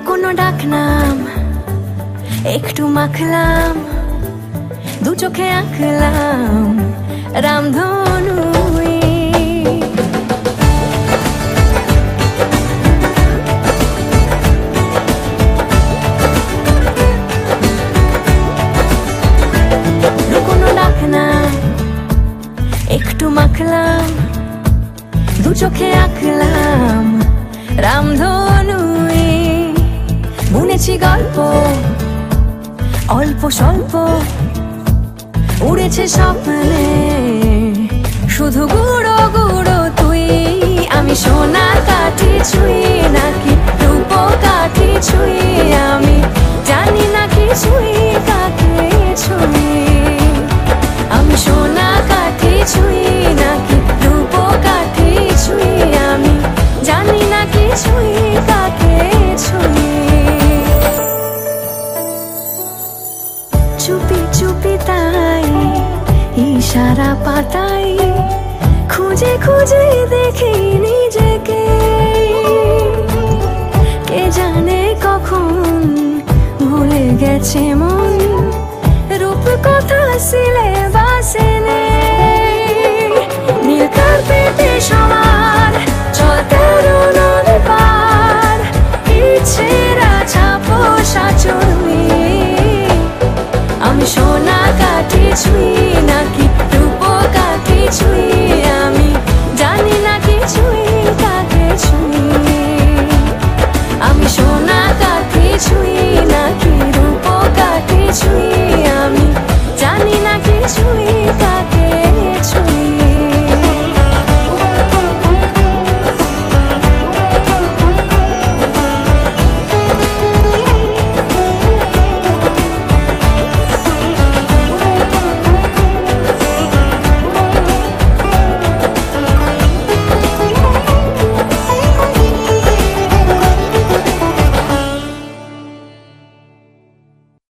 লুকোনো ডাকনাম একটু মাখলাম, দু চোখে আঁকলাম রামধনু। লুকোনো ডাকনাম একটু মাখলাম, দু চোখে আঁকলাম রামধনু। বুনেছি গল্প অল্প স্বল্প, উড়েছে স্বপ্নে শুধু গুঁড়ো গুঁড়ো তুই। আমি সোনা কাঠি ছুঁই নাকি রূপ কাঠি ছুঁই, আমি জানি না কিছুই কাকে ছুঁই। আমি সোনা কাঠি ছুঁই নাকি রূপ কাঠি ছুঁই, আমি জানি না কিছুই কাকে ছুঁই। চুপি চুপি তাই ইশারা পাতাই, খুঁজে খুঁজে দেখি নিজেকে। কে জানে কখন ভুলে গেছে মন, রূপ কথা সিলেবাসে নেই। নীল কার্পেটে সবার চল 13 নদী পার, ইচ্ছেরা ছাপো সাঁচড়ুই। আমি সোনা কাঠি ছুঁই